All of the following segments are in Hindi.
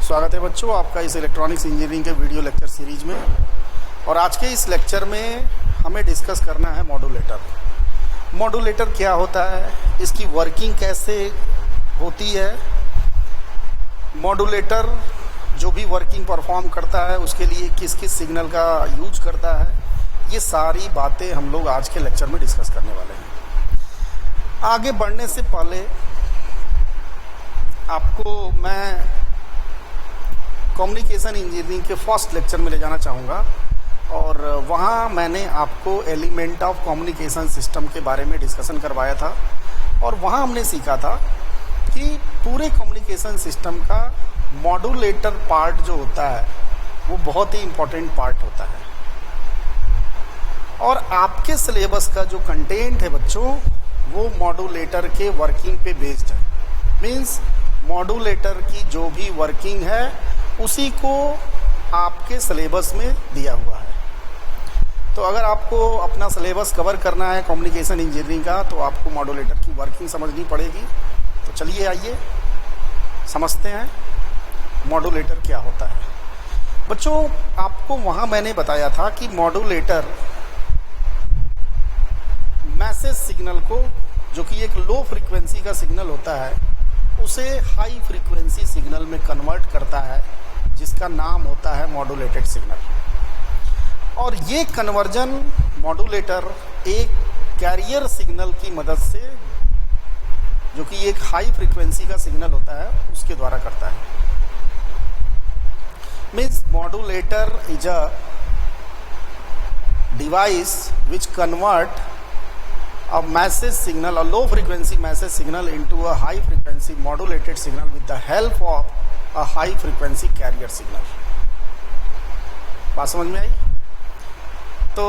स्वागत है बच्चों आपका इस इलेक्ट्रॉनिक्स इंजीनियरिंग के वीडियो लेक्चर सीरीज में। और आज के इस लेक्चर में हमें डिस्कस करना है मॉड्यूलेटर। मॉड्यूलेटर क्या होता है, इसकी वर्किंग कैसे होती है, मॉड्यूलेटर जो भी वर्किंग परफॉर्म करता है उसके लिए किस किस सिग्नल का यूज करता है, ये सारी बातें हम लोग आज के लेक्चर में डिस्कस करने वाले हैं। आगे बढ़ने से पहले आपको मैं कम्युनिकेशन इंजीनियरिंग के फर्स्ट लेक्चर में ले जाना चाहूँगा और वहाँ मैंने आपको एलिमेंट ऑफ कम्युनिकेशन सिस्टम के बारे में डिस्कशन करवाया था। और वहाँ हमने सीखा था कि पूरे कम्युनिकेशन सिस्टम का मॉड्यूलेटर पार्ट जो होता है वो बहुत ही इम्पोर्टेंट पार्ट होता है। और आपके सिलेबस का जो कंटेंट है बच्चों वो मॉड्यूलेटर के वर्किंग पे बेस्ड है। मीन्स मॉड्यूलेटर की जो भी वर्किंग है उसी को आपके सिलेबस में दिया हुआ है। तो अगर आपको अपना सिलेबस कवर करना है कम्युनिकेशन इंजीनियरिंग का तो आपको मॉड्यूलेटर की वर्किंग समझनी पड़ेगी। तो चलिए आइए समझते हैं मॉड्यूलेटर क्या होता है। बच्चों आपको वहाँ मैंने बताया था कि मॉड्यूलेटर मैसेज सिग्नल को, जो कि एक लो फ्रीक्वेंसी का सिग्नल होता है, उसे हाई फ्रीक्वेंसी सिग्नल में कन्वर्ट करता है, जिसका नाम होता है मॉड्यूलेटेड सिग्नल। और ये कन्वर्जन मॉड्यूलेटर एक कैरियर सिग्नल की मदद से, जो कि एक हाई फ्रीक्वेंसी का सिग्नल होता है, उसके द्वारा करता है। Means modulator is a device which convert a message signal, a low frequency message signal into a high frequency modulated signal with the help of a high frequency carrier signal। बात समझ में आई? तो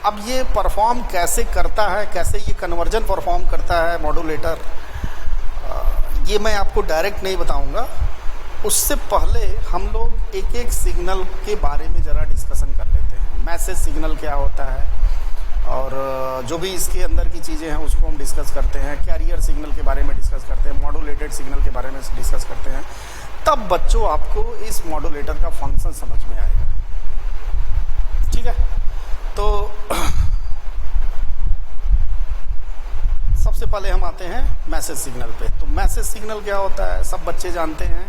अब ये परफॉर्म कैसे करता है, कैसे ये कन्वर्जन परफॉर्म करता है मॉड्यूलेटर, ये मैं आपको डायरेक्ट नहीं बताऊंगा। उससे पहले हम लोग एक एक सिग्नल के बारे में ज़रा डिस्कशन कर लेते हैं। मैसेज सिग्नल क्या होता है और जो भी इसके अंदर की चीज़ें हैं उसको हम डिस्कस करते हैं। कैरियर सिग्नल के बारे में डिस्कस करते हैं, मॉड्यूलेटेड सिग्नल के बारे में डिस्कस करते हैं। तब बच्चों आपको इस मॉड्यूलेटर का फंक्शन समझ में आएगा। ठीक है, तो सबसे पहले हम आते हैं मैसेज सिग्नल पे। तो मैसेज सिग्नल क्या होता है, सब बच्चे जानते हैं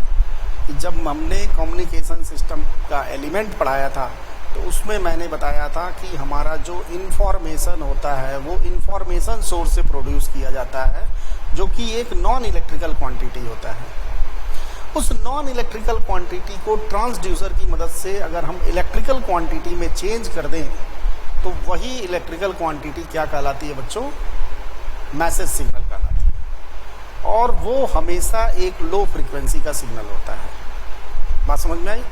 कि जब हमने कम्युनिकेशन सिस्टम का एलिमेंट पढ़ाया था तो उसमें मैंने बताया था कि हमारा जो इन्फॉर्मेशन होता है वो इन्फॉर्मेशन सोर्स से प्रोड्यूस किया जाता है, जो कि एक नॉन इलेक्ट्रिकल क्वांटिटी होता है। उस नॉन इलेक्ट्रिकल क्वांटिटी को ट्रांसड्यूसर की मदद से अगर हम इलेक्ट्रिकल क्वांटिटी में चेंज कर दें तो वही इलेक्ट्रिकल क्वांटिटी क्या कहलाती है बच्चों, मैसेज सिग्नल कहलाती है। और वो हमेशा एक लो फ्रीक्वेंसी का सिग्नल होता है। बात समझ में आई?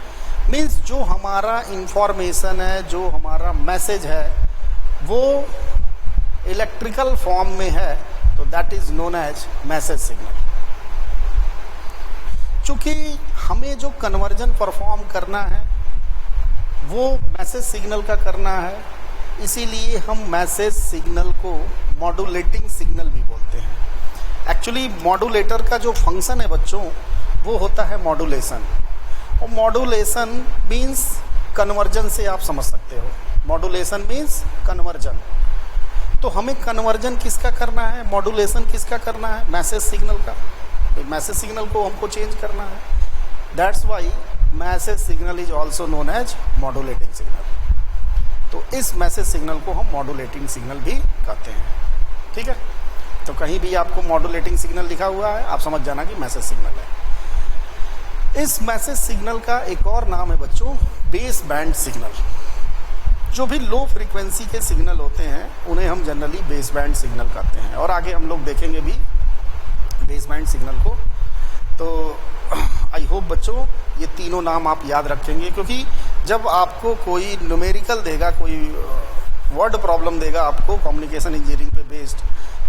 मीन्स जो हमारा इंफॉर्मेशन है, जो हमारा मैसेज है, वो इलेक्ट्रिकल फॉर्म में है तो that is known as message signal. चूंकि हमें जो कन्वर्जन परफॉर्म करना है वो मैसेज सिग्नल का करना है, इसीलिए हम मैसेज सिग्नल को मॉड्यूलेटिंग सिग्नल भी बोलते हैं। एक्चुअली मॉड्यूलेटर का जो फंक्शन है बच्चों वो होता है मॉड्यूलेशन। और मॉड्यूलेशन मीन्स कन्वर्जन से आप समझ सकते हो। Modulation means conversion. तो हमें कन्वर्जन किसका करना है, मॉड्यूलेशन किसका करना है, मैसेज सिग्नल का। मैसेज सिग्नल को हमको चेंज करना है। That's why message signal is also known as modulating signal. तो इस मैसेज सिग्नल को हम मॉड्यूलेटिंग सिग्नल भी कहते हैं। ठीक है, तो कहीं भी आपको मॉड्यूलेटिंग सिग्नल लिखा हुआ है आप समझ जाना कि मैसेज सिग्नल है। इस मैसेज सिग्नल का एक और नाम है बच्चों बेस बैंड सिग्नल। जो भी लो फ्रीक्वेंसी के सिग्नल होते हैं उन्हें हम जनरली बेस बैंड सिग्नल कहते हैं। और आगे हम लोग देखेंगे भी बेस बैंड सिग्नल को। तो आई होप बच्चों ये तीनों नाम आप याद रखेंगे, क्योंकि जब आपको कोई न्यूमेरिकल देगा, कोई वर्ड प्रॉब्लम देगा आपको कम्युनिकेशन इंजीनियरिंग पे बेस्ड,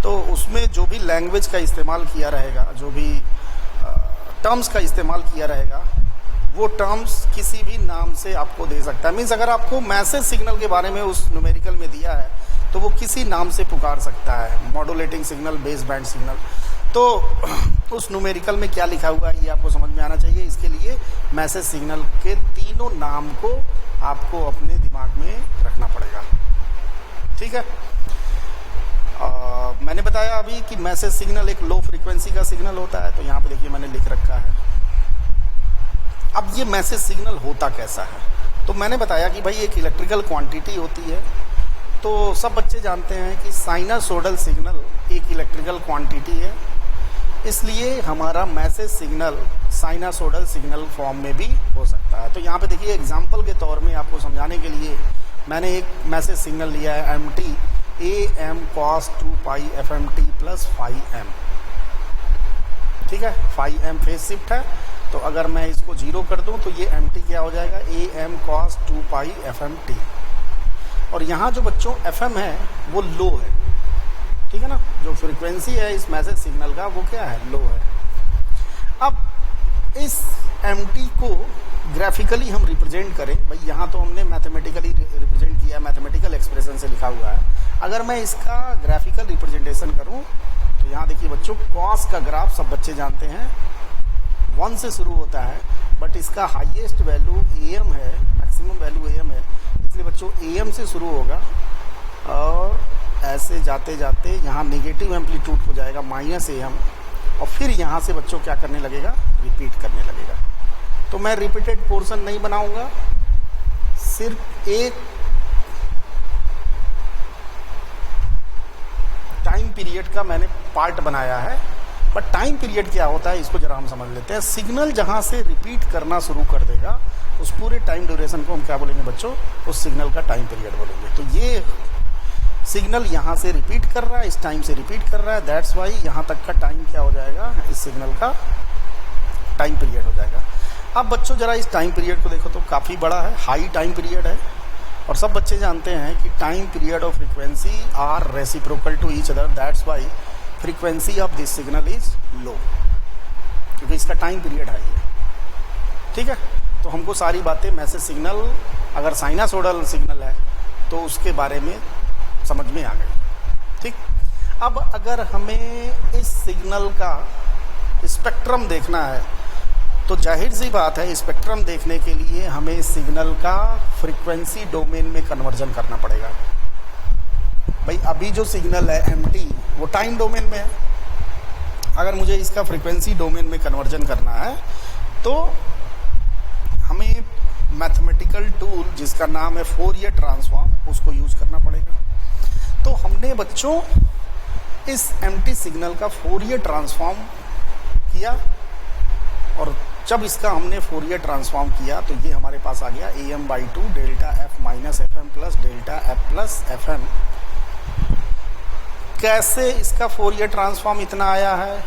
तो उसमें जो भी लैंग्वेज का इस्तेमाल किया रहेगा, जो भी टर्म्स का इस्तेमाल किया रहेगा, वो टर्म्स किसी भी नाम से आपको दे सकता है। मीन्स अगर आपको मैसेज सिग्नल के बारे में उस न्यूमेरिकल में दिया है तो वो किसी नाम से पुकार सकता है, modulating signal, base band signal. तो उस न्यूमेरिकल में क्या लिखा हुआ है ये आपको समझ में आना चाहिए। इसके लिए मैसेज सिग्नल के तीनों नाम को आपको अपने दिमाग में रखना पड़ेगा, ठीक है। मैंने बताया अभी कि मैसेज सिग्नल एक लो फ्रीक्वेंसी का सिग्नल होता है, तो यहाँ पे देखिए मैंने लिख रखा है। अब ये मैसेज सिग्नल होता कैसा है, तो मैंने बताया कि भाई एक इलेक्ट्रिकल क्वांटिटी होती है। तो सब बच्चे जानते हैं कि साइनसोइडल सिग्नल एक इलेक्ट्रिकल क्वांटिटी है, इसलिए हमारा message signal sinusoidal signal form में भी हो सकता है। तो यहाँ पे देखिए एग्जांपल के तौर में आपको समझाने के लिए मैंने एक मैसेज सिग्नल लिया है mt am cos 2 pi fmt plus 5m, ठीक है। 5m फेज शिफ्ट है, तो अगर मैं इसको 0 कर दूं तो ये mt क्या हो जाएगा am cos 2 pi fmt। और यहाँ जो बच्चों fm है वो लो है, ठीक है ना। जो फ्रीक्वेंसी है इस मैसेज सिग्नल का वो क्या है, लो है। अब इस mt को ग्राफिकली हम रिप्रेजेंट करें, भाई यहाँ तो हमने मैथमेटिकली रिप्रेजेंट किया, मैथमेटिकल एक्सप्रेशन से लिखा हुआ है। अगर मैं इसका ग्राफिकल रिप्रेजेंटेशन करूं तो यहाँ देखिए बच्चों कॉस का ग्राफ सब बच्चे जानते हैं 1 से शुरू होता है, बट इसका हाईएस्ट वैल्यू am है, मैक्सिमम वैल्यू am है, इसलिए बच्चों am से शुरू होगा और ऐसे जाते जाते यहाँ नेगेटिव एम्पलीट्यूड हो जाएगा -am, और फिर यहाँ से बच्चों क्या करने लगेगा, रिपीट करने लगेगा। तो मैं रिपीटेड पोर्शन नहीं बनाऊंगा, सिर्फ एक टाइम पीरियड का मैंने पार्ट बनाया है। बट टाइम पीरियड क्या होता है इसको जरा हम समझ लेते हैं। सिग्नल जहां से रिपीट करना शुरू कर देगा उस पूरे टाइम ड्यूरेशन को हम क्या बोलेंगे बच्चों, उस सिग्नल का टाइम पीरियड बोलेंगे। तो ये सिग्नल यहाँ से रिपीट कर रहा है, इस टाइम से रिपीट कर रहा है, दैट्स वाई यहाँ तक का टाइम क्या हो जाएगा, इस सिग्नल का टाइम पीरियड हो जाएगा। अब बच्चों जरा इस टाइम पीरियड को देखो तो काफ़ी बड़ा है, हाई टाइम पीरियड है, और सब बच्चे जानते हैं कि time period of frequency are reciprocal to each other, that's why frequency of this signal is low, क्योंकि इसका टाइम पीरियड हाई है, ठीक है। तो हमको सारी बातें मैसेज सिग्नल अगर साइनसोइडल सिग्नल है तो उसके बारे में समझ में आ गई, ठीक। अब अगर हमें इस सिग्नल का स्पेक्ट्रम देखना है तो जाहिर सी बात है स्पेक्ट्रम देखने के लिए हमें सिग्नल का फ्रीक्वेंसी डोमेन में कन्वर्जन करना पड़ेगा। भाई अभी जो सिग्नल है mt वो टाइम डोमेन में है, अगर मुझे इसका फ्रीक्वेंसी डोमेन में कन्वर्जन करना है तो हमें मैथमेटिकल टूल जिसका नाम है फोरियर ट्रांसफॉर्म उसको यूज करना पड़ेगा। तो हमने बच्चों इस mt सिग्नल का फोरियर ट्रांसफॉर्म किया, और जब इसका हमने फोरियर ट्रांसफॉर्म किया तो ये हमारे पास आ गया am/2 delta f minus fm plus delta f plus fm। कैसे इसका फोरियर ट्रांसफॉर्म इतना आया है,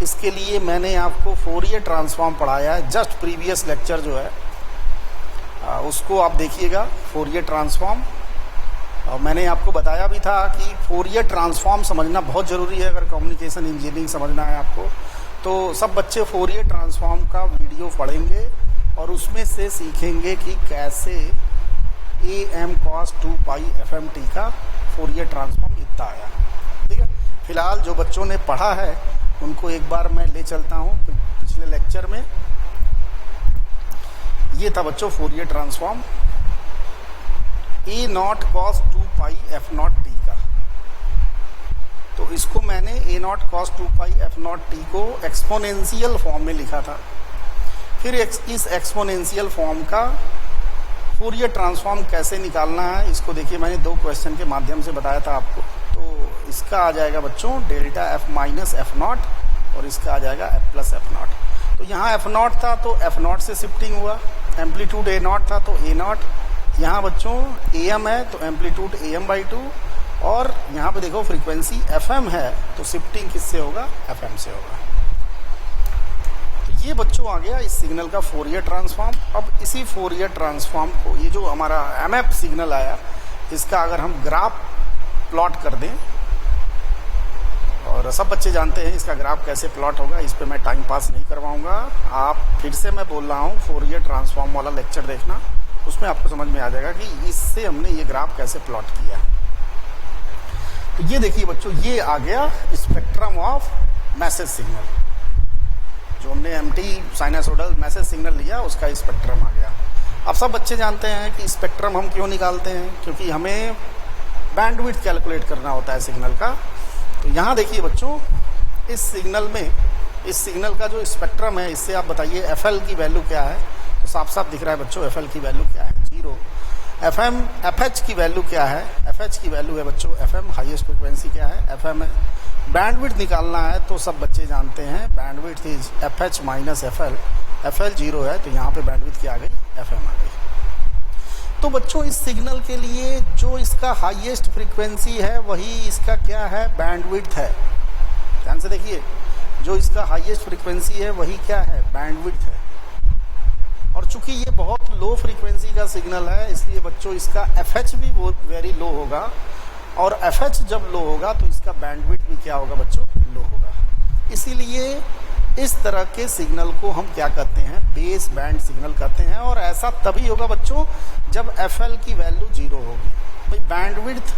इसके लिए मैंने आपको फोरियर ट्रांसफॉर्म पढ़ाया है, जस्ट प्रीवियस लेक्चर जो है उसको आप देखिएगा, फोरियर ट्रांसफॉर्म। और मैंने आपको बताया भी था कि फोरियर ट्रांसफॉर्म समझना बहुत ज़रूरी है अगर कम्युनिकेशन इंजीनियरिंग समझना है आपको। तो सब बच्चे फोरियर ट्रांसफॉर्म का वीडियो पढ़ेंगे और उसमें से सीखेंगे कि कैसे am cos 2 pi fmt का फोरियर ट्रांसफॉर्म इतना आया, ठीक है। फिलहाल जो बच्चों ने पढ़ा है उनको एक बार मैं ले चलता हूँ पिछले लेक्चर में। ये था बच्चों Fourier transform a0 cos 2 pi f0 t का। तो इसको मैंने a0 cos 2 pi f0 t को एक्सपोनेंशियल फॉर्म में लिखा था। फिर इस एक्सपोनेंशियल फॉर्म का फोरियर ट्रांसफॉर्म कैसे निकालना है इसको देखिए, मैंने 2 क्वेश्चन के माध्यम से बताया था आपको। तो इसका आ जाएगा बच्चों डेल्टा f माइनस f0 और इसका आ जाएगा f प्लस f0। तो यहाँ f0 था तो f0 से शिफ्टिंग हुआ, एम्पलीट्यूड a0 था तो a0, यहाँ बच्चों am है तो एम्पलीट्यूड am/2, और यहाँ पे देखो फ्रीक्वेंसी fm है तो शिफ्टिंग किससे होगा, fm से होगा। तो ये बच्चों आ गया इस सिग्नल का फोरियर ट्रांसफॉर्म। अब इसी फोरियर ट्रांसफॉर्म को ये जो हमारा mf सिग्नल आया इसका अगर हम ग्राफ प्लॉट कर दें, और सब बच्चे जानते हैं इसका ग्राफ कैसे प्लॉट होगा, इस पे मैं टाइम पास नहीं करवाऊंगा। आप फिर से मैं बोल रहा हूँ फोरियर ट्रांसफॉर्म वाला लेक्चर देखना, उसमें आपको समझ में आ जाएगा कि इससे हमने ये ग्राफ कैसे प्लॉट किया। तो ये देखिए बच्चों, ये आ गया स्पेक्ट्रम ऑफ मैसेज सिग्नल, जो हमने एम्प्टी साइनसोइडल मैसेज सिग्नल लिया उसका स्पेक्ट्रम आ गया। अब सब बच्चे जानते हैं कि स्पेक्ट्रम हम क्यों निकालते हैं, क्योंकि हमें बैंडविड्थ कैलकुलेट करना होता है सिग्नल का। तो यहाँ देखिए बच्चों, इस सिग्नल का जो स्पेक्ट्रम है, इससे आप बताइए एफएल की वैल्यू क्या है। तो साफ साफ दिख रहा है बच्चों, एफएल की वैल्यू क्या है, 0। एफएच की वैल्यू क्या है, एफएच की वैल्यू है बच्चों, एफएम हाईएस्ट फ्रिक्वेंसी क्या है, एफएम है। बैंडविड्थ निकालना है तो सब बच्चे जानते हैं bandwidth is FH minus FL. FL 0 है तो यहाँ पे बैंडविड्थ क्या आ गई, एफएम आ गई। तो बच्चों इस सिग्नल के लिए जो इसका हाईएस्ट फ्रीक्वेंसी है वही इसका क्या है, बैंडविड्थ है। ध्यान से देखिए, जो इसका हाईएस्ट फ्रीक्वेंसी है वही क्या है, बैंडविड्थ है। और चूंकि ये बहुत लो फ्रीक्वेंसी का सिग्नल है, इसलिए बच्चों इसका एफएच भी बहुत वेरी लो होगा, और एफएच जब लो होगा तो इसका बैंडविड्थ भी क्या होगा बच्चों, लो होगा। इसीलिए इस तरह के सिग्नल को हम क्या कहते हैं, बेस बैंड सिग्नल कहते हैं। और ऐसा तभी होगा बच्चों जब एफएल की वैल्यू 0 होगी। भाई बैंडविड्थ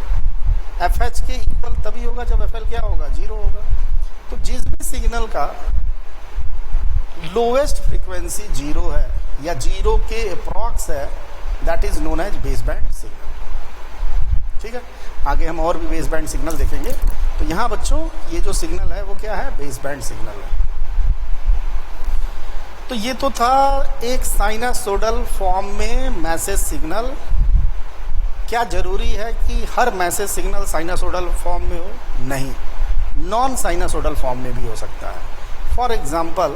एफएच के इक्वल तभी होगा जब एफएल क्या होगा, 0 होगा। तो जिस भी सिग्नल का लोएस्ट फ्रीक्वेंसी 0 है या 0 के अप्रॉक्स है, that is known as base band signal. ठीक है, आगे हम और भी बेस बैंड सिग्नल देखेंगे। तो यहाँ बच्चों ये जो सिग्नल है वो क्या है, बेस बैंड सिग्नल है। तो ये तो था एक साइनसोइडल फॉर्म में मैसेज सिग्नल। क्या जरूरी है कि हर मैसेज सिग्नल साइनसोइडल फॉर्म में हो, नहीं, नॉन साइनसोइडल फॉर्म में भी हो सकता है। फॉर एग्जांपल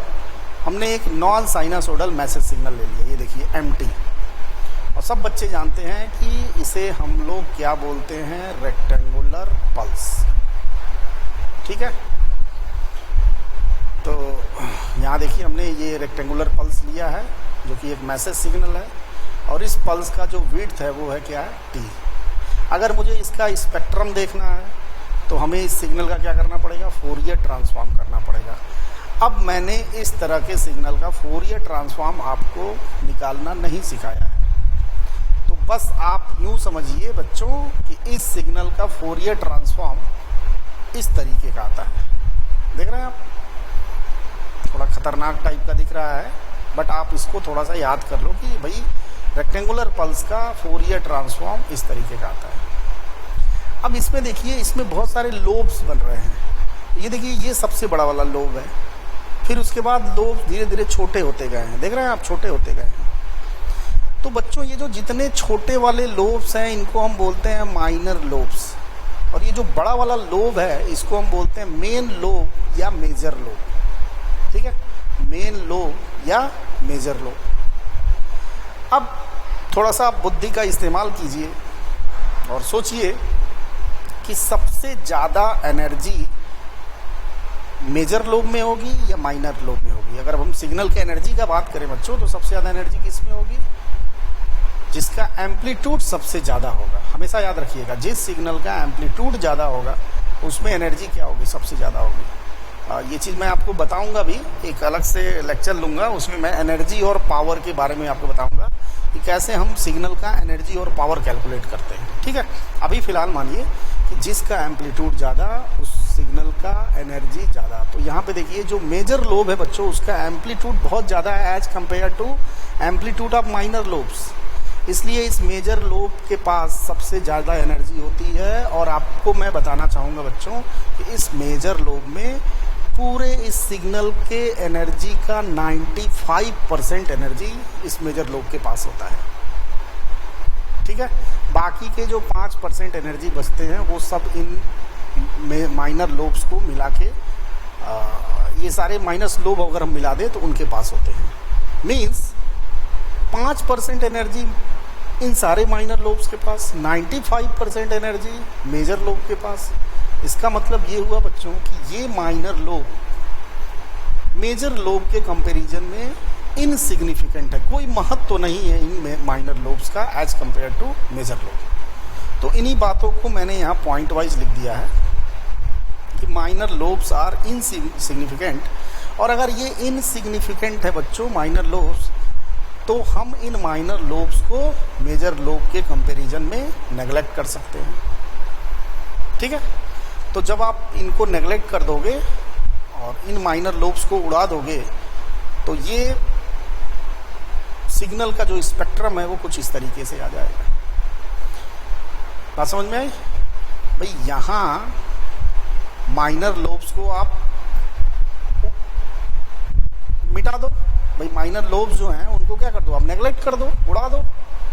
हमने एक नॉन साइनसोइडल मैसेज सिग्नल ले लिया, ये देखिए एम्प्टी, और सब बच्चे जानते हैं कि इसे हम लोग क्या बोलते हैं, रेक्टेंगुलर पल्स। ठीक है, तो यहाँ देखिए हमने ये रेक्टेंगुलर पल्स लिया है जो कि एक मैसेज सिग्नल है, और इस पल्स का जो विड्थ है वो है क्या है, टी। अगर मुझे इसका स्पेक्ट्रम देखना है तो हमें इस सिग्नल का क्या करना पड़ेगा, फोरियर ट्रांसफॉर्म करना पड़ेगा। अब मैंने इस तरह के सिग्नल का फोरियर ट्रांसफॉर्म आपको निकालना नहीं सिखाया है, तो बस आप यूँ समझिए बच्चों कि इस सिग्नल का फोरियर ट्रांसफॉर्म इस तरीके का आता है। देख रहे हैं आप, थोड़ा खतरनाक टाइप का दिख रहा है, बट आप इसको थोड़ा सा याद कर लो कि भाई रेक्टेंगुलर पल्स का फोरियर ट्रांसफॉर्म इस तरीके का आता है। अब इसमें देखिए, इसमें बहुत सारे लोब्स बन रहे हैं। ये देखिए, ये सबसे बड़ा वाला लोब है, फिर उसके बाद लोब धीरे धीरे छोटे होते गए हैं। देख रहे हैं आप, छोटे होते गए हैं। तो बच्चों ये जो जितने छोटे वाले लोब्स हैं इनको हम बोलते हैं माइनर लोब्स, और ये जो बड़ा वाला लोब है इसको हम बोलते हैं मेन लोब या मेजर लोब। ठीक है, मेन लोब या मेजर लोब। अब थोड़ा सा आप बुद्धि का इस्तेमाल कीजिए और सोचिए कि सबसे ज़्यादा एनर्जी मेजर लोब में होगी या माइनर लोब में होगी। अगर हम सिग्नल के एनर्जी का बात करें बच्चों, तो सबसे ज़्यादा एनर्जी किस में होगी, जिसका एम्पलीट्यूड सबसे ज़्यादा होगा। हमेशा याद रखिएगा, जिस सिग्नल का एम्पलीट्यूड ज़्यादा होगा उसमें एनर्जी क्या होगी, सबसे ज़्यादा होगी। ये चीज़ मैं आपको बताऊंगा भी, एक अलग से लेक्चर लूँगा, उसमें मैं एनर्जी और पावर के बारे में आपको बताऊंगा कि कैसे हम सिग्नल का एनर्जी और पावर कैलकुलेट करते हैं। ठीक है, अभी फ़िलहाल मानिए कि जिसका एम्पलीट्यूड ज़्यादा उस सिग्नल का एनर्जी ज़्यादा। तो यहाँ पे देखिए जो मेजर लोब है बच्चों, उसका एम्पलीट्यूड बहुत ज़्यादा है as compare to amplitude of minor lobes, इसलिए इस मेजर लोब के पास सबसे ज़्यादा एनर्जी होती है। और आपको मैं बताना चाहूँगा बच्चों कि इस मेजर लोब में पूरे इस सिग्नल के एनर्जी का 95% एनर्जी इस मेजर लोब के पास होता है। ठीक है, बाकी के जो 5% एनर्जी बचते हैं वो सब इन माइनर लोब्स को मिला के, ये सारे माइनस लोब अगर हम मिला दें तो उनके पास होते हैं। मीन्स 5% एनर्जी इन सारे माइनर लोब्स के पास, 95% एनर्जी मेजर लोब के पास। इसका मतलब ये हुआ बच्चों कि ये माइनर लोब मेजर लोब के कंपैरिजन में इनसिग्निफिकेंट है, कोई महत्व तो नहीं है इन माइनर लोब्स का as compare to major lobe. तो इन्हीं बातों को मैंने यहाँ पॉइंट वाइज लिख दिया है कि माइनर लोब्स आर इनसिग्निफिकेंट। और अगर ये इनसिग्निफिकेंट है बच्चों माइनर लोब्स, तो हम इन माइनर लोब्स को मेजर लोब के कंपैरिजन में नेगलेक्ट कर सकते हैं। ठीक है, तो जब आप इनको नेगलेक्ट कर दोगे और इन माइनर लोब्स को उड़ा दोगे तो ये सिग्नल का जो स्पेक्ट्रम है वो कुछ इस तरीके से आ जाएगा। बात समझ में आई? भाई यहाँ माइनर लोब्स को आप मिटा दो, भाई माइनर लोब्स जो हैं उनको क्या कर दो, आप नेग्लेक्ट कर दो, उड़ा दो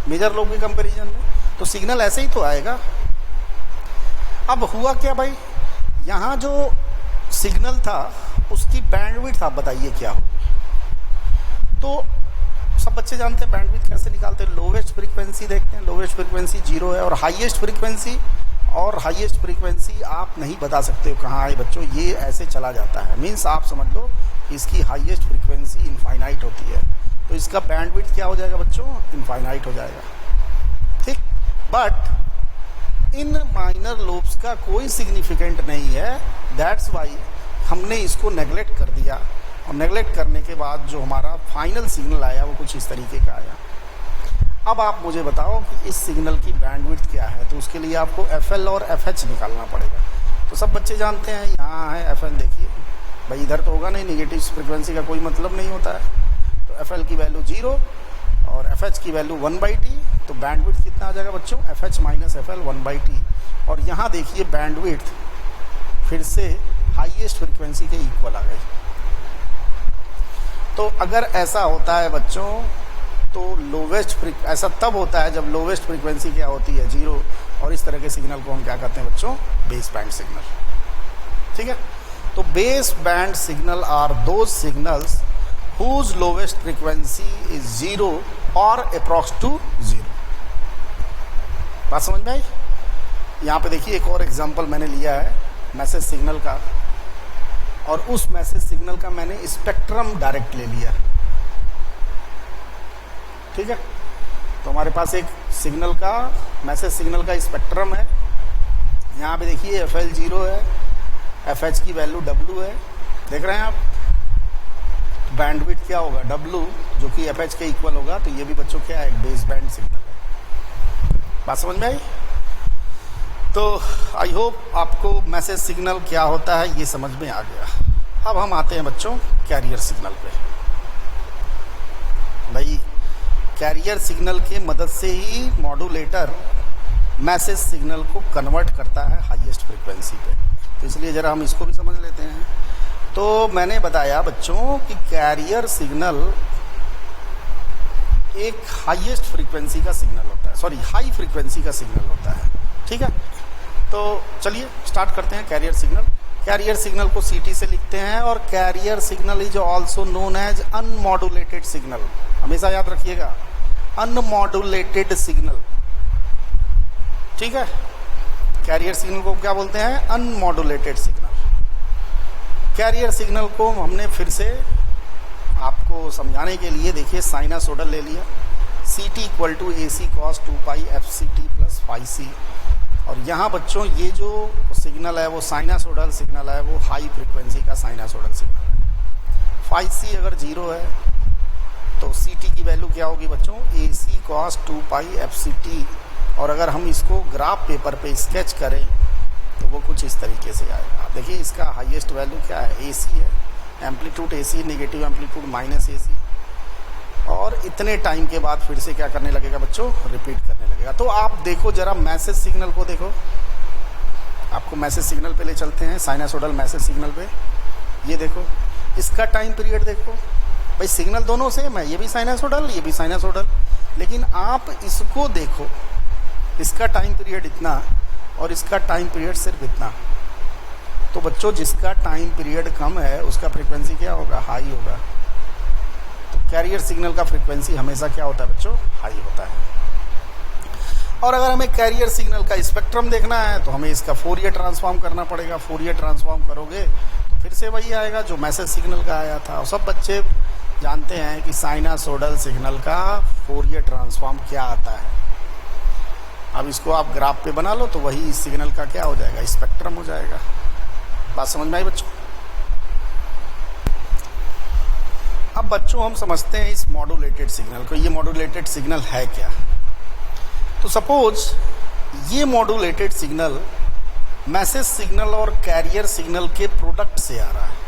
मेजर लोब के कंपैरिजन में, तो सिग्नल ऐसे ही तो आएगा। अब हुआ क्या भाई, यहाँ जो सिग्नल था उसकी बैंडविड्थ आप बताइए क्या हो। तो सब बच्चे जानते हैं बैंडविड्थ कैसे निकालते हैं, लोवेस्ट फ्रीक्वेंसी देखते हैं, लोवेस्ट फ्रीक्वेंसी 0 है, और हाईएस्ट फ्रीक्वेंसी आप नहीं बता सकते हो कहाँ है बच्चों, ये ऐसे चला जाता है। मीन्स आप समझ लो इसकी हाईएस्ट फ्रीक्वेंसी इनफाइनाइट होती है, तो इसका बैंडविड्थ क्या हो जाएगा बच्चों, इनफाइनाइट हो जाएगा, ठीक। बट इन माइनर लोब्स का कोई सिग्निफिकेंट नहीं है, दैट्स वाई हमने इसको नेग्लेक्ट कर दिया, और नेग्लेक्ट करने के बाद जो हमारा फाइनल सिग्नल आया वो कुछ इस तरीके का आया। अब आप मुझे बताओ कि इस सिग्नल की बैंडविड्थ क्या है, तो उसके लिए आपको FL और FH निकालना पड़ेगा। तो सब बच्चे जानते हैं यहाँ है FL, देखिए भाई इधर तो होगा नहीं, नेगेटिव फ्रिक्वेंसी का कोई मतलब नहीं होता है, तो FL की वैल्यू 0 और FH की वैल्यू 1/t, तो बैंडविड्थ कितना आ जाएगा बच्चों, FH माइनस FL 1/t। और यहाँ देखिए बैंडविड्थ फिर से हाईएस्ट फ्रिक्वेंसी के इक्वल आ गई। तो अगर ऐसा होता है बच्चों तो ऐसा तब होता है जब लोवेस्ट फ्रीक्वेंसी क्या होती है, 0, और इस तरह के सिग्नल को हम क्या कहते हैं बच्चों, बेस बैंड सिग्नल, ठीक है। तो base band signal are those signals whose lowest frequency is 0 और अप्रॉक्स टू 0। बात समझ में आई? यहाँ पे देखिए एक और एग्जांपल मैंने लिया है मैसेज सिग्नल का, और उस मैसेज सिग्नल का मैंने स्पेक्ट्रम डायरेक्ट ले लिया, ठीक है। तो हमारे पास एक सिग्नल का, मैसेज सिग्नल का स्पेक्ट्रम है। यहाँ पे देखिए FL 0 है, FH की वैल्यू W है, देख रहे हैं आप। बैंडविड्थ क्या होगा, W, जो कि FH के इक्वल होगा, तो ये भी बच्चों क्या है, एक बेस बैंड सिग्नल है। बात समझ में आई? तो आई होप आपको मैसेज सिग्नल क्या होता है ये समझ में आ गया। अब हम आते हैं बच्चों कैरियर सिग्नल पे। भाई कैरियर सिग्नल के मदद से ही मॉड्यूलेटर मैसेज सिग्नल को कन्वर्ट करता है हाईएस्ट फ्रीक्वेंसी पे, तो इसलिए ज़रा हम इसको भी समझ लेते हैं। तो मैंने बताया बच्चों कि कैरियर सिग्नल एक हाईएस्ट फ्रीक्वेंसी का सिग्नल होता है, सॉरी हाई फ्रीक्वेंसी का सिग्नल होता है, ठीक है। तो चलिए स्टार्ट करते हैं कैरियर सिग्नल। कैरियर सिग्नल को CT से लिखते हैं, और carrier signal is also known as unmodulated signal, हमेशा याद रखिएगा, अनमॉड्यूलेटेड सिग्नल, ठीक है। कैरियर सिग्नल को क्या बोलते हैं, अनमॉड्यूलेटेड सिग्नल। कैरियर सिग्नल को हमने फिर से आपको समझाने के लिए देखिए साइनासोडल ले लिया, CT equal to AC cos 2π FCT plus φC। और यहाँ बच्चों ये जो सिग्नल है वो साइनासोडल सिग्नल है, वो हाई फ्रीक्वेंसी का साइनासोडल सिग्नल है। φC अगर 0 है तो CT की वैल्यू क्या होगी बच्चों, AC cos 2π FCT। और अगर हम इसको ग्राफ पेपर पे स्केच करें तो वो कुछ इस तरीके से आएगा। आप देखिए इसका हाईएस्ट वैल्यू क्या है, AC है, amplitude AC, negative amplitude minus AC, और इतने टाइम के बाद फिर से क्या करने लगेगा बच्चों, रिपीट करने लगेगा। तो आप देखो जरा मैसेज सिग्नल को देखो, आपको मैसेज सिग्नल पे ले चलते हैं, साइनासोडल मैसेज सिग्नल पे। ये देखो इसका टाइम पीरियड देखो, भाई सिग्नल दोनों सेम है, ये भी साइनासोडल ये भी साइनासोडल, लेकिन आप इसको देखो, इसका टाइम पीरियड इतना और इसका टाइम पीरियड सिर्फ इतना। तो बच्चों जिसका टाइम पीरियड कम है उसका फ्रीक्वेंसी क्या होगा, हाई होगा। तो कैरियर सिग्नल का फ्रीक्वेंसी हमेशा क्या होता है बच्चों, हाई होता है। और अगर हमें कैरियर सिग्नल का स्पेक्ट्रम देखना है तो हमें इसका फोरियर ट्रांसफॉर्म करना पड़ेगा। फोरियर ट्रांसफॉर्म करोगे तो फिर से वही आएगा जो मैसेज सिग्नल का आया था। और सब बच्चे जानते हैं कि साइनासोडल सिग्नल का फोरियर ट्रांसफॉर्म क्या आता है। अब इसको आप ग्राफ पे बना लो तो वही इस सिग्नल का क्या हो जाएगा, स्पेक्ट्रम हो जाएगा। बात समझ में आई बच्चों? अब बच्चों हम समझते हैं इस मॉड्यूलेटेड सिग्नल को। ये मॉड्यूलेटेड सिग्नल है क्या? तो सपोज ये मॉड्यूलेटेड सिग्नल मैसेज सिग्नल और कैरियर सिग्नल के प्रोडक्ट से आ रहा है।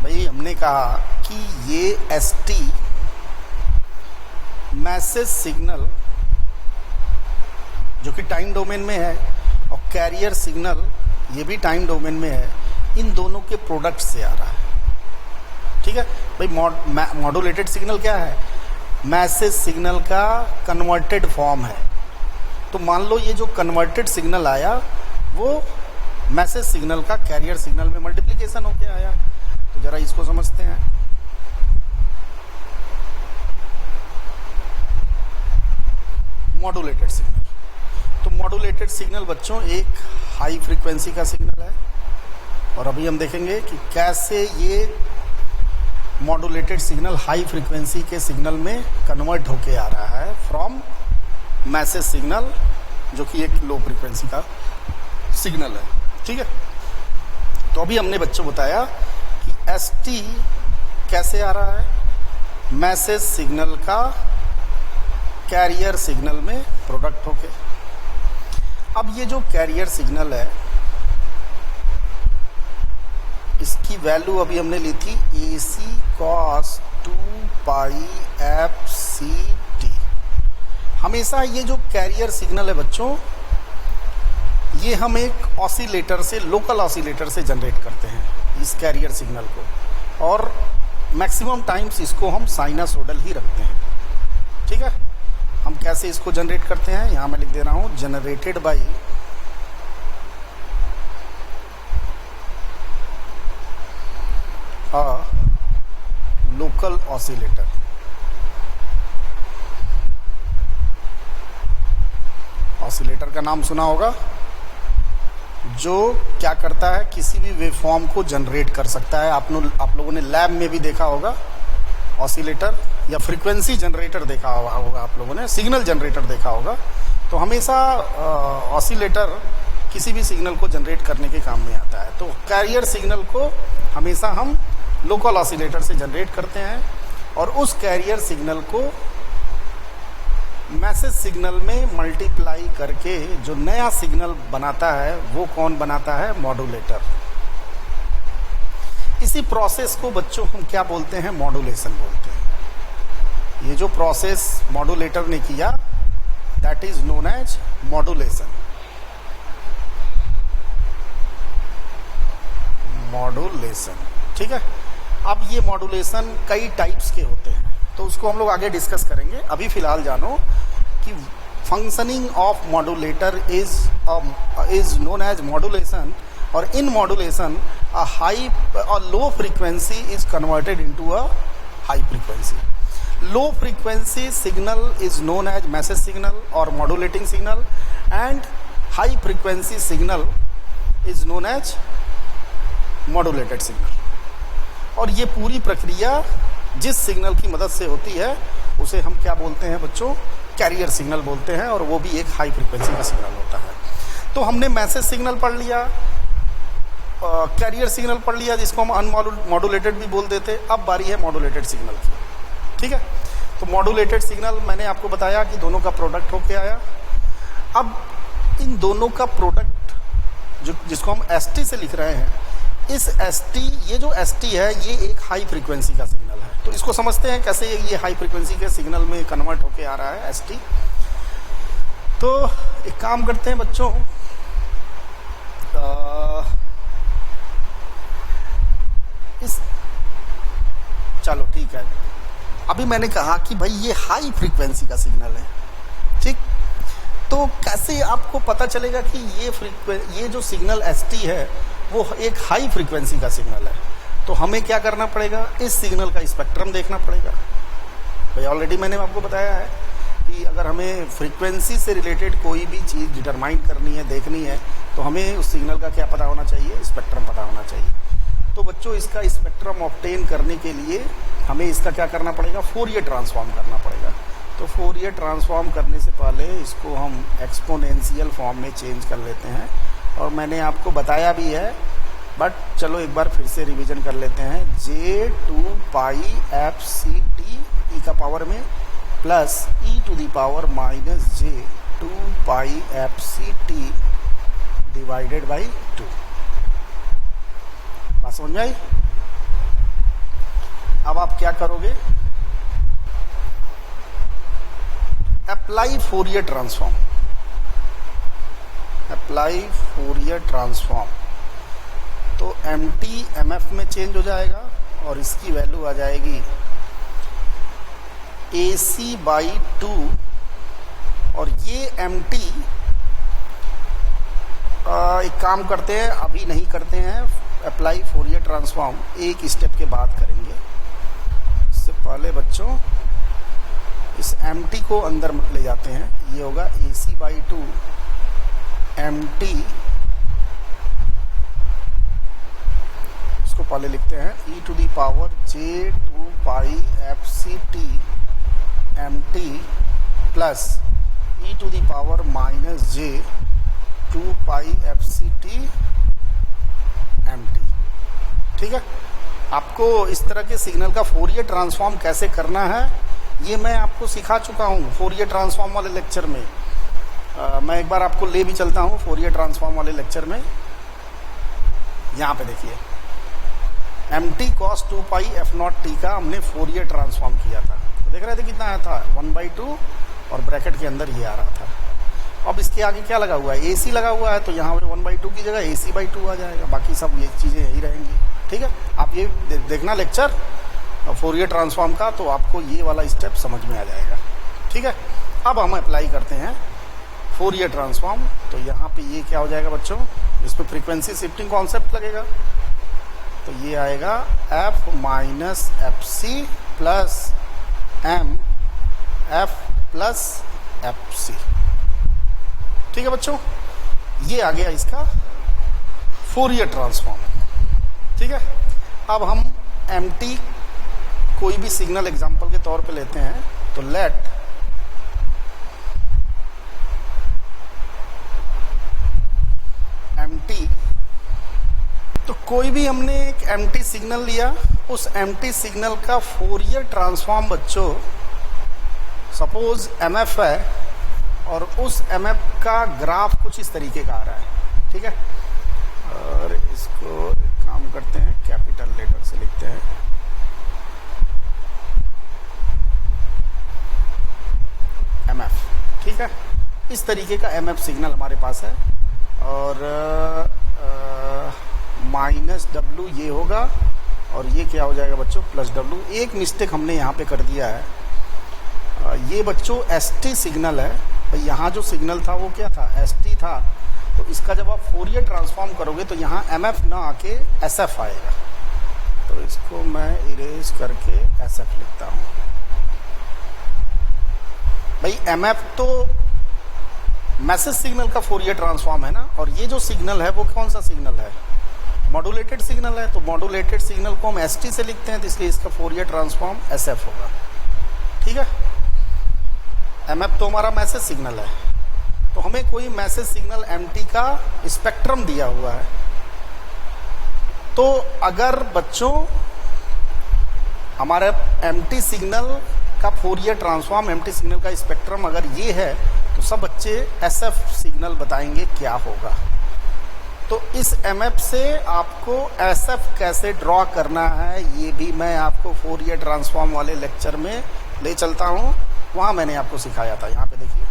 भाई हमने कहा कि ये ST मैसेज सिग्नल जो कि टाइम डोमेन में है और कैरियर सिग्नल ये भी टाइम डोमेन में है, इन दोनों के प्रोडक्ट से आ रहा है। ठीक है भाई, मॉड्यूलेटेड सिग्नल क्या है? मैसेज सिग्नल का कन्वर्टेड फॉर्म है। तो मान लो ये जो कन्वर्टेड सिग्नल आया वो मैसेज सिग्नल का कैरियर सिग्नल में मल्टीप्लिकेशन होके आया। तो जरा इसको समझते हैं। मॉड्यूलेटेड सिग्नल, तो मॉड्यूलेटेड सिग्नल बच्चों एक हाई फ्रीक्वेंसी का सिग्नल है, और अभी हम देखेंगे कि कैसे ये मॉड्यूलेटेड सिग्नल हाई फ्रीक्वेंसी के सिग्नल में कन्वर्ट होके आ रहा है फ्रॉम मैसेज सिग्नल जो कि एक लो फ्रीक्वेंसी का सिग्नल है। ठीक है, तो अभी हमने बच्चों बताया कि ST कैसे आ रहा है, मैसेज सिग्नल का कैरियर सिग्नल में प्रोडक्ट होके। अब ये जो कैरियर सिग्नल है इसकी वैल्यू अभी हमने ली थी AC cos 2πfct। हमेशा ये जो कैरियर सिग्नल है बच्चों, ये हम एक ऑसिलेटर से, लोकल ऑसिलेटर से जनरेट करते हैं इस कैरियर सिग्नल को, और मैक्सिमम टाइम्स इसको हम साइनसोइडल ही रखते हैं। ठीक है, हम कैसे इसको जनरेट करते हैं, यहाँ मैं लिख दे रहा हूँ, generated by local oscillator. Oscillator का नाम सुना होगा, जो क्या करता है, किसी भी वेवफॉर्म को जनरेट कर सकता है। आप लोगों ने लैब में भी देखा होगा ऑसिलेटर, या फ्रीक्वेंसी जनरेटर देखा होगा आप लोगों ने, सिग्नल जनरेटर देखा होगा। तो हमेशा ऑसिलेटर किसी भी सिग्नल को जनरेट करने के काम में आता है। तो कैरियर सिग्नल को हमेशा हम लोकल ऑसिलेटर से जनरेट करते हैं, और उस कैरियर सिग्नल को मैसेज सिग्नल में मल्टीप्लाई करके जो नया सिग्नल बनाता है वो कौन बनाता है? मॉड्यूलेटर। इसी प्रोसेस को बच्चों हम क्या बोलते हैं? मॉड्यूलेशन बोलते हैं। ये जो प्रोसेस मॉड्यूलेटर ने किया that is known as modulation. Modulation, ठीक है। अब ये मॉड्यूलेशन कई टाइप्स के होते हैं, तो उसको हम लोग आगे डिस्कस करेंगे। अभी फिलहाल जानो कि functioning of modulator is known as modulation, और in modulation a low frequency is converted into a high frequency. Low frequency signal is known as message signal or modulating signal, and high frequency signal is known as modulated signal. और ये पूरी प्रक्रिया जिस सिग्नल की मदद से होती है उसे हम क्या बोलते हैं बच्चों? कैरियर सिग्नल बोलते हैं, और वो भी एक हाई फ्रीक्वेंसी का सिग्नल होता है। तो हमने मैसेज सिग्नल पढ़ लिया, कैरियर सिग्नल पढ़ लिया, जिसको हम अनमॉड्यूलेटेड भी बोल देते। अब बारी है मॉड्यूलेटेड सिग्नल की, ठीक है। तो मॉड्यूलेटेड सिग्नल मैंने आपको बताया कि दोनों का प्रोडक्ट होके आया। अब इन दोनों का प्रोडक्ट जिसको हम ST से लिख रहे हैं, इस ST, ये जो ST है ये एक हाई फ्रीक्वेंसी का सिग्नल है। तो इसको समझते हैं कैसे ये हाई फ्रीक्वेंसी के सिग्नल में कन्वर्ट होके आ रहा है ST। तो एक काम करते हैं बच्चों, चलो ठीक है, अभी मैंने कहा कि भाई ये हाई फ्रीक्वेंसी का सिग्नल है, ठीक। तो कैसे आपको पता चलेगा कि ये जो सिग्नल ST है वो एक हाई फ्रीक्वेंसी का सिग्नल है? तो हमें क्या करना पड़ेगा? इस सिग्नल का स्पेक्ट्रम देखना पड़ेगा। भाई ऑलरेडी मैंने आपको बताया है कि अगर हमें फ्रीक्वेंसी से रिलेटेड कोई भी चीज़ डिटरमाइन करनी है, देखनी है, तो हमें उस सिग्नल का क्या पता होना चाहिए? स्पेक्ट्रम पता होना चाहिए। तो बच्चों इसका स्पेक्ट्रम ऑब्टेन करने के लिए हमें इसका क्या करना पड़ेगा? फोरियर ट्रांसफॉर्म करना पड़ेगा। तो फोरियर ट्रांसफॉर्म करने से पहले इसको हम एक्सपोनेंशियल फॉर्म में चेंज कर लेते हैं, और मैंने आपको बताया भी है, बट चलो एक बार फिर से रिवीजन कर लेते हैं। J2πfct e का पावर में plus e to the power minus J2πfct divided by 2। बात समझ में आई? अब आप क्या करोगे, apply Fourier transform, apply Fourier transform, तो mt mf में चेंज हो जाएगा और इसकी वैल्यू आ जाएगी AC/2, और ये mt एक काम करते हैं, अभी नहीं करते हैं अप्लाई फोरियर ट्रांसफॉर्म, एक स्टेप के बाद करेंगे। इससे पहले बच्चों इस mt को अंदर ले जाते हैं, ये होगा AC/2 mt, इसको पहले लिखते हैं e⁻j2 पाई fct mt plus e⁻ j2 पाई fct mt। ठीक है, आपको इस तरह के सिग्नल का फोरियर ट्रांसफॉर्म कैसे करना है ये मैं आपको सिखा चुका हूँ फोरियर ट्रांसफॉर्म वाले लेक्चर में। मैं एक बार आपको ले भी चलता हूँ फोरियर ट्रांसफॉर्म वाले लेक्चर में। यहाँ पे देखिए mt cos 2 पाई f0t का हमने फोरियर ट्रांसफॉर्म किया था, तो देख रहे थे कितना आया था 1/2 और ब्रैकेट के अंदर ये आ रहा था। अब इसके आगे क्या लगा हुआ है, AC लगा हुआ है, तो यहाँ पे 1/2 की जगह AC/2 आ जाएगा, बाकी सब ये चीज़ें यही रहेंगी। ठीक है, आप ये देखना लेक्चर फोरियर ट्रांसफॉर्म का, तो आपको ये वाला स्टेप समझ में आ जाएगा। ठीक है, अब हम अप्लाई करते हैं फोरियर ट्रांसफॉर्म, तो यहाँ पे ये क्या हो जाएगा बच्चों, इसमें फ्रीक्वेंसी शिफ्टिंग कॉन्सेप्ट लगेगा, तो ये आएगा f minus fc plus m f plus fc। ठीक है बच्चों, ये आ गया इसका फोरियर ट्रांसफॉर्म। ठीक है, अब हम mt कोई भी सिग्नल एग्जांपल के तौर पे लेते हैं, तो लेट mt, तो कोई भी हमने एक mt सिग्नल लिया, उस mt सिग्नल का फोरियर ट्रांसफॉर्म बच्चों सपोज mf है, और उस mf का ग्राफ कुछ इस तरीके का आ रहा है। ठीक है, और इसको काम करते हैं कैपिटल लेटर से लिखते हैं, mf। ठीक है, इस तरीके का mf सिग्नल हमारे पास है, और माइनस w ये होगा, और ये क्या हो जाएगा बच्चों प्लस w। एक मिस्टेक हमने यहाँ पे कर दिया है, ये बच्चों st सिग्नल है, भाई यहाँ जो सिग्नल था वो क्या था st था, तो इसका जब आप फोरियर ट्रांसफॉर्म करोगे तो यहाँ mf ना आके sf आएगा, तो इसको मैं इरेज करके sf लिखता हूँ। भाई mf तो मैसेज सिग्नल का फोरियर ट्रांसफॉर्म है ना, और ये जो सिग्नल है वो कौन सा सिग्नल है, मॉड्यूलेटेड सिग्नल है, तो मॉड्यूलेटेड सिग्नल को हम st से लिखते हैं, तो इसलिए इसका फोरियर ट्रांसफॉर्म sf होगा। ठीक है, mf तो हमारा मैसेज सिग्नल है, तो हमें कोई मैसेज सिग्नल mt का स्पेक्ट्रम दिया हुआ है, तो अगर बच्चों हमारे mt सिग्नल का फोरियर ट्रांसफॉर्म, mt सिग्नल का स्पेक्ट्रम अगर ये है, तो सब बच्चे sf सिग्नल बताएंगे क्या होगा। तो इस mf से आपको sf कैसे ड्रॉ करना है ये भी मैं आपको फोरियर ट्रांसफॉर्म वाले लेक्चर में ले चलता हूँ, वहाँ मैंने आपको सिखाया था। यहाँ पे देखिए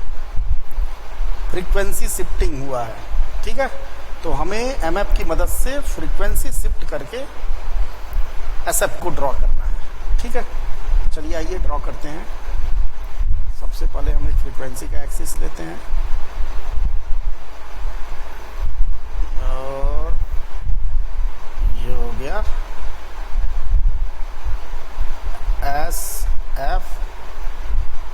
फ्रीक्वेंसी शिफ्टिंग हुआ है। ठीक है, तो हमें mf की मदद से फ्रीक्वेंसी शिफ्ट करके sf को ड्रॉ करना है। ठीक है, चलिए आइए ड्रॉ करते हैं। सबसे पहले हम एक फ्रीक्वेंसी का एक्सिस लेते हैं, और ये हो गया sf,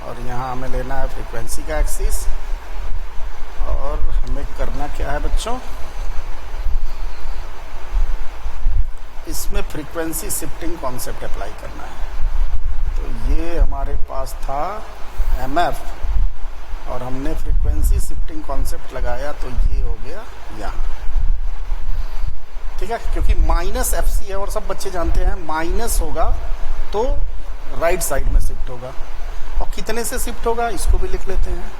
और यहाँ हमें लेना है फ्रीक्वेंसी का एक्सिस, और हमें करना क्या है बच्चों, इसमें फ्रीक्वेंसी शिफ्टिंग कॉन्सेप्ट अप्लाई करना है। तो ये हमारे पास था mf, और हमने फ्रीक्वेंसी शिफ्टिंग कॉन्सेप्ट लगाया, तो ये हो गया यहाँ। ठीक है, क्योंकि माइनस fc है, और सब बच्चे जानते हैं माइनस होगा तो राइट साइड में शिफ्ट होगा, और कितने से शिफ्ट होगा इसको भी लिख लेते हैं।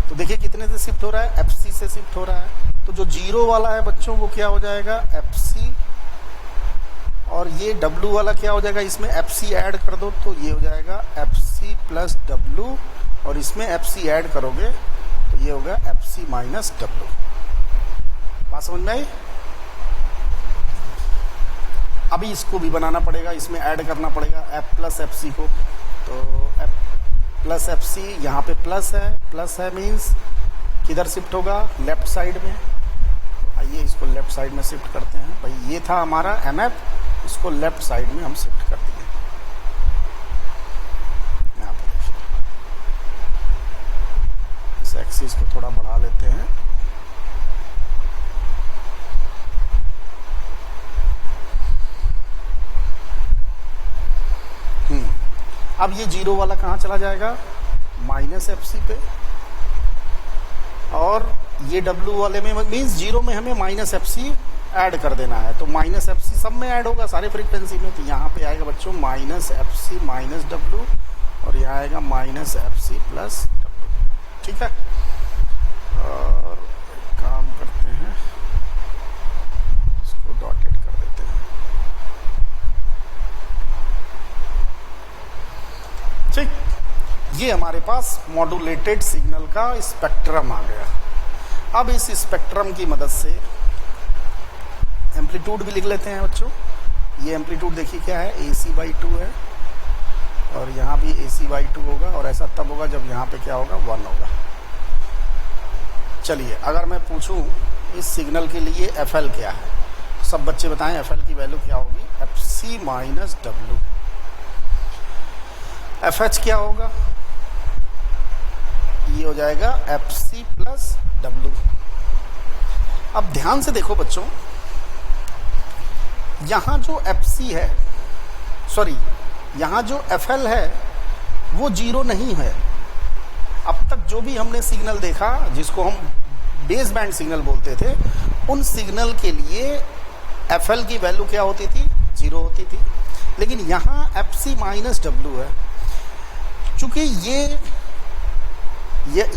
तो देखिए कितने से शिफ्ट हो रहा है, fc से शिफ्ट हो रहा है, तो जो जीरो वाला है बच्चों वो क्या हो जाएगा fc, और ये W वाला क्या हो जाएगा, इसमें FC ऐड कर दो तो ये हो जाएगा FC प्लस W, और इसमें FC ऐड करोगे तो ये होगा FC माइनस W। बात समझ में आई? अभी इसको भी बनाना पड़ेगा, इसमें ऐड करना पड़ेगा F प्लस FC को। तो F प्लस FC, यहाँ पे प्लस है मीन्स किधर शिफ्ट होगा, लेफ्ट साइड में। तो आइए इसको लेफ्ट साइड में शिफ्ट करते हैं। भाई ये था हमारा MF, इसको लेफ्ट साइड में हम शिफ्ट कर दिए। यहाँ पर देखिए, इस एक्सिस को थोड़ा बढ़ा लेते हैं। अब ये जीरो वाला कहाँ चला जाएगा, माइनस FC पे, और ये W वाले में मीन्स जीरो में हमें माइनस FC ऐड कर देना है। तो माइनस FC सब में ऐड होगा, सारे फ्रीक्वेंसी में। तो यहाँ पे आएगा बच्चों माइनस FC माइनस W, और यहाँ आएगा माइनस FC प्लस W। ठीक है, और काम करते हैं, इसको डॉटेड कर देते हैं। ठीक, ये हमारे पास मॉड्यूलेटेड सिग्नल का स्पेक्ट्रम आ गया। अब इस स्पेक्ट्रम की मदद से एम्पलीट्यूड भी लिख लेते हैं बच्चों। ये एम्पलीट्यूड देखिए क्या है, AC/2 है, और यहाँ भी AC/2 होगा, और ऐसा तब होगा जब यहाँ पे क्या होगा, 1 होगा। चलिए, अगर मैं पूछूं इस सिग्नल के लिए FL क्या है, सब बच्चे बताएं FL की वैल्यू क्या होगी, FC माइनस W। FH क्या होगा, ये हो जाएगा FC प्लस W। अब ध्यान से देखो बच्चों, यहाँ जो FC है, सॉरी यहाँ जो FL है वो जीरो नहीं है। अब तक जो भी हमने सिग्नल देखा, जिसको हम बेस बैंड सिग्नल बोलते थे, उन सिग्नल के लिए FL की वैल्यू क्या होती थी, जीरो होती थी। लेकिन यहाँ FC माइनस W है। चूंकि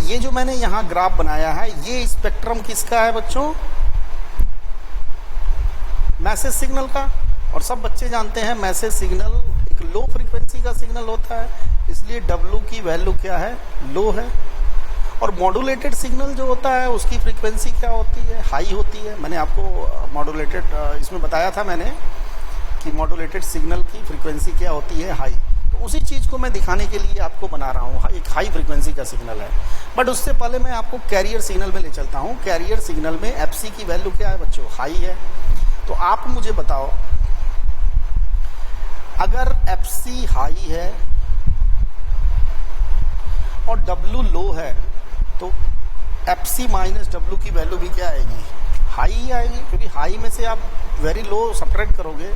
ये जो मैंने यहाँ ग्राफ बनाया है, ये स्पेक्ट्रम किसका है बच्चों, मैसेज सिग्नल का। और सब बच्चे जानते हैं मैसेज सिग्नल एक लो फ्रीक्वेंसी का सिग्नल होता है, इसलिए W की वैल्यू क्या है, लो है। और मॉड्यूलेटेड सिग्नल जो होता है उसकी फ्रीक्वेंसी क्या होती है, हाई होती है। मैंने आपको मॉड्यूलेटेड इसमें बताया था मैंने कि मॉड्यूलेटेड सिग्नल की फ्रीक्वेंसी क्या होती है, हाई। तो उसी चीज़ को मैं दिखाने के लिए आपको बना रहा हूँ, एक हाई फ्रीक्वेंसी का सिग्नल है। बट उससे पहले मैं आपको कैरियर सिग्नल में ले चलता हूँ। कैरियर सिग्नल में FC की वैल्यू क्या है बच्चों, हाई है। तो आप मुझे बताओ, अगर FC हाई है और W लो है, तो FC माइनस W की वैल्यू भी क्या आएगी, हाई ही आएगी। क्योंकि हाई में से आप वेरी लो सब्ट्रैक्ट करोगे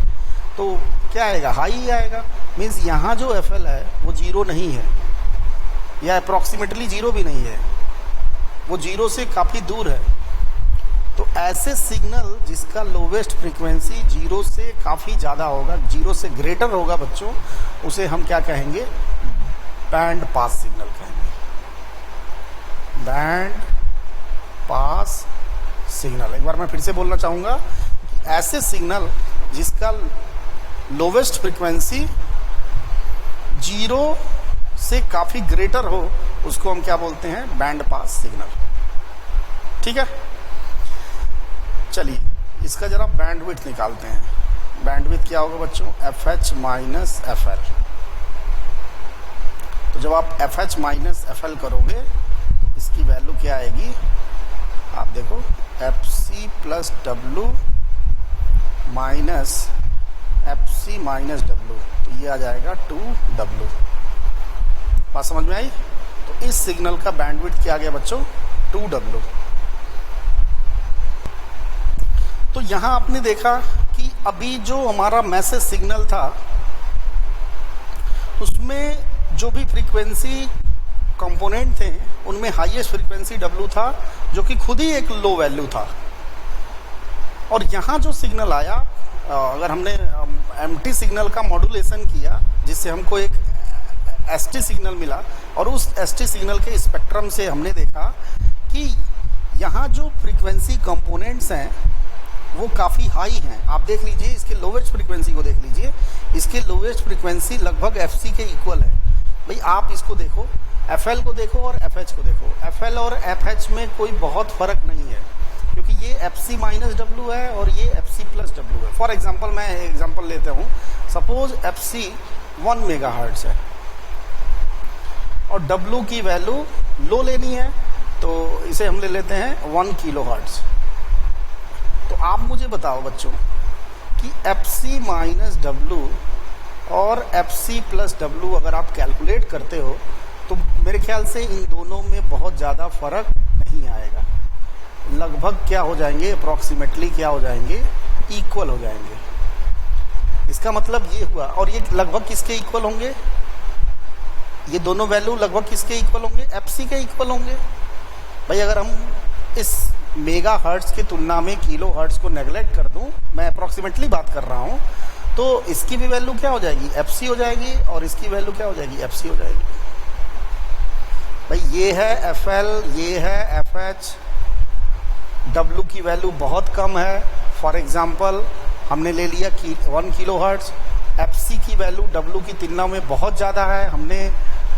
तो क्या आएगा, हाई ही आएगा। मीन्स यहाँ जो FL है वो जीरो नहीं है, या अप्रॉक्सीमेटली जीरो भी नहीं है, वो जीरो से काफ़ी दूर है। तो ऐसे सिग्नल जिसका लोवेस्ट फ्रीक्वेंसी जीरो से काफ़ी ज़्यादा होगा, जीरो से ग्रेटर होगा बच्चों, उसे हम क्या कहेंगे, बैंड पास सिग्नल कहेंगे। बैंड पास सिग्नल, एक बार मैं फिर से बोलना चाहूँगा कि ऐसे सिग्नल जिसका लोवेस्ट फ्रीक्वेंसी जीरो से काफ़ी ग्रेटर हो, उसको हम क्या बोलते हैं, बैंड पास सिग्नल। ठीक है, चलिए इसका जरा बैंडविड्थ निकालते हैं। बैंडविड्थ क्या होगा बच्चों, FH माइनस FL। तो जब आप FH माइनस FL करोगे तो इसकी वैल्यू क्या आएगी, आप देखो, FC plus W minus FC minus W, तो ये आ जाएगा 2W। बात समझ में आई? तो इस सिग्नल का बैंडविड्थ क्या आ गया बच्चों, 2W। तो यहाँ आपने देखा कि अभी जो हमारा मैसेज सिग्नल था उसमें जो भी फ्रीक्वेंसी कंपोनेंट थे उनमें हाईएस्ट फ्रीक्वेंसी W था, जो कि खुद ही एक लो वैल्यू था। और यहाँ जो सिग्नल आया, अगर हमने एम्प्टी सिग्नल का मॉड्यूलेशन किया जिससे हमको एक ST सिग्नल मिला, और उस ST सिग्नल के स्पेक्ट्रम से हमने देखा कि यहाँ जो फ्रीक्वेंसी कंपोनेंट्स हैं वो काफ़ी हाई हैं। आप देख लीजिए, इसके लोवेस्ट फ्रीक्वेंसी को देख लीजिए, इसके लोवेस्ट फ्रीक्वेंसी लगभग FC के इक्वल है। भाई आप इसको देखो, FL को देखो और FH को देखो, FL और FH में कोई बहुत फ़र्क नहीं है, क्योंकि ये FC माइनस W है और ये FC प्लस W है। फॉर एग्जांपल मैं एग्जांपल लेता हूँ, सपोज FC 1 मेगाहर्ट्ज़ है और W की वैल्यू लो लेनी है, तो इसे हम ले लेते हैं 1 किलोहर्ट्ज़। तो आप मुझे बताओ बच्चों कि FC माइनस W और FC प्लस W अगर आप कैलकुलेट करते हो तो मेरे ख्याल से इन दोनों में बहुत ज़्यादा फर्क नहीं आएगा। लगभग क्या हो जाएंगे, अप्रॉक्सीमेटली क्या हो जाएंगे, इक्वल हो जाएंगे। इसका मतलब ये हुआ, और ये लगभग किसके इक्वल होंगे, ये दोनों वैल्यू लगभग किसके इक्वल होंगे, FC के इक्वल होंगे। भाई अगर हम इस मेगा हर्ट्ज़ की तुलना में किलो हर्ट्ज़ को नेगलेक्ट कर दूं, मैं अप्रॉक्सीमेटली बात कर रहा हूं, तो इसकी भी वैल्यू क्या हो जाएगी, FC हो जाएगी, और इसकी वैल्यू क्या हो जाएगी, FC हो जाएगी। भाई ये है FL, ये है FH, W की वैल्यू बहुत कम है। फॉर एग्जांपल हमने ले लिया 1 किलो हर्ट्ज़, FC की वैल्यू W की तुलना में बहुत ज़्यादा है, हमने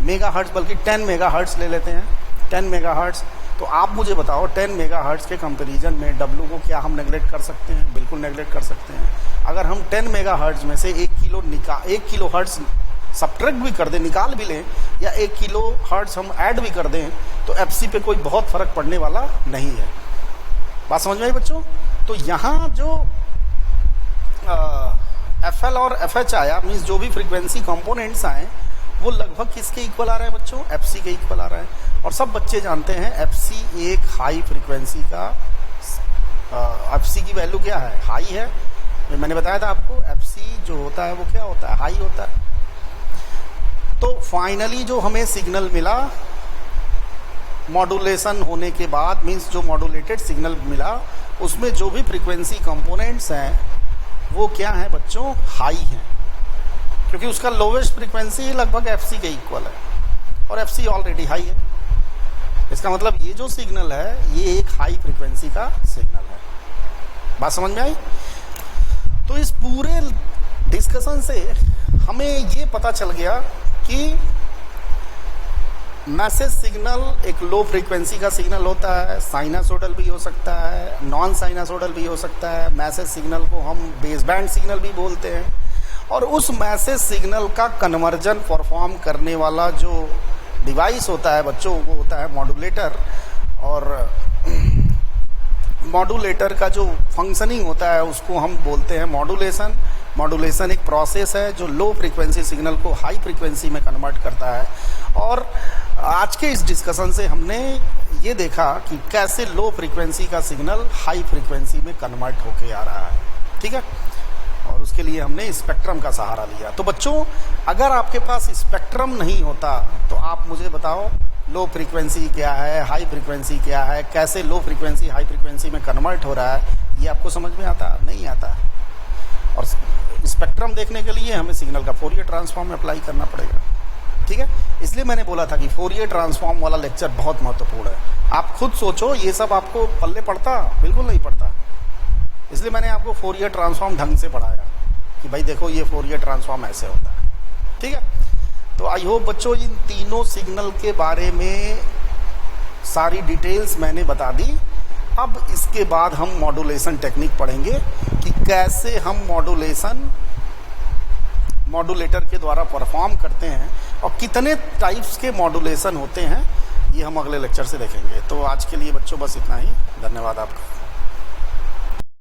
मेगा हर्ट्ज़ बल्कि 10 मेगा हर्ट्ज़ ले लेते हैं, 10 मेगा हर्ट्ज़। तो आप मुझे बताओ 10 मेगा हर्ट्ज़ के कंपैरिजन में W को क्या हम नेगलेक्ट कर सकते हैं, बिल्कुल नेगलेक्ट कर सकते हैं। अगर हम 10 मेगा हर्ट्ज़ में से 1 किलो हर्ट्ज़ सब्ट्रैक्ट भी कर दें, निकाल भी लें, या 1 किलो हर्ट्ज़ हम ऐड भी कर दें, तो FC पे कोई बहुत फ़र्क पड़ने वाला नहीं है। बात समझ में आई बच्चों? तो यहाँ जो FL और FH आया, मीन्स जो भी फ्रीक्वेंसी कंपोनेंट्स आए वो लगभग किसके इक्वल आ रहे हैं बच्चों, FC के इक्वल आ रहा है। और सब बच्चे जानते हैं FC एक हाई फ्रीक्वेंसी का, FC की वैल्यू क्या है, हाई है। मैंने बताया था आपको FC जो होता है वो क्या होता है, हाई होता है। तो फाइनली जो हमें सिग्नल मिला मॉड्यूलेशन होने के बाद, मीन्स जो मॉड्यूलेटेड सिग्नल मिला, उसमें जो भी फ्रीक्वेंसी कंपोनेंट्स हैं वो क्या हैं बच्चों, हाई हैं, क्योंकि उसका लोवेस्ट फ्रीक्वेंसी लगभग FC के इक्वल है और FC ऑलरेडी हाई है। इसका मतलब ये जो सिग्नल है ये एक हाई फ्रीक्वेंसी का सिग्नल है। बात समझ में आई? तो इस पूरे डिस्कशन से हमें ये पता चल गया कि मैसेज सिग्नल एक लो फ्रीक्वेंसी का सिग्नल होता है, साइनासोडल भी हो सकता है, नॉन साइनासोडल भी हो सकता है। मैसेज सिग्नल को हम बेस बैंड सिग्नल भी बोलते हैं, और उस मैसेज सिग्नल का कन्वर्जन परफॉर्म करने वाला जो डिवाइस होता है बच्चों वो होता है मॉड्यूलेटर। और मॉड्यूलेटर का जो फंक्शनिंग होता है उसको हम बोलते हैं मॉड्यूलेशन। मॉड्यूलेशन एक प्रोसेस है जो लो फ्रीक्वेंसी सिग्नल को हाई फ्रीक्वेंसी में कन्वर्ट करता है। और आज के इस डिस्कशन से हमने ये देखा कि कैसे लो फ्रीक्वेंसी का सिग्नल हाई फ्रीक्वेंसी में कन्वर्ट होके आ रहा है, ठीक है। और उसके लिए हमने स्पेक्ट्रम का सहारा लिया। तो बच्चों अगर आपके पास स्पेक्ट्रम नहीं होता तो आप मुझे बताओ लो फ्रीक्वेंसी क्या है, हाई फ्रीक्वेंसी क्या है, कैसे लो फ्रीक्वेंसी हाई फ्रीक्वेंसी में कन्वर्ट हो रहा है, ये आपको समझ में आता नहीं आता। और स्पेक्ट्रम देखने के लिए हमें सिग्नल का फोरियर ट्रांसफॉर्म अप्लाई करना पड़ेगा, ठीक है। इसलिए मैंने बोला था कि फोरियर ट्रांसफॉर्म वाला लेक्चर बहुत महत्वपूर्ण है। आप खुद सोचो ये सब आपको पल्ले पड़ता, बिल्कुल नहीं पड़ता। इसलिए मैंने आपको फोरियर ट्रांसफॉर्म ढंग से पढ़ाया कि भाई देखो ये फोरियर ट्रांसफॉर्म ऐसे होता है, ठीक है। तो आई होप बच्चों इन तीनों सिग्नल के बारे में सारी डिटेल्स मैंने बता दी। अब इसके बाद हम मॉड्यूलेशन टेक्निक पढ़ेंगे कि कैसे हम मॉड्यूलेटर के द्वारा परफॉर्म करते हैं और कितने टाइप्स के मॉड्यूलेशन होते हैं, ये हम अगले लेक्चर से देखेंगे। तो आज के लिए बच्चों बस इतना ही। धन्यवाद आपका।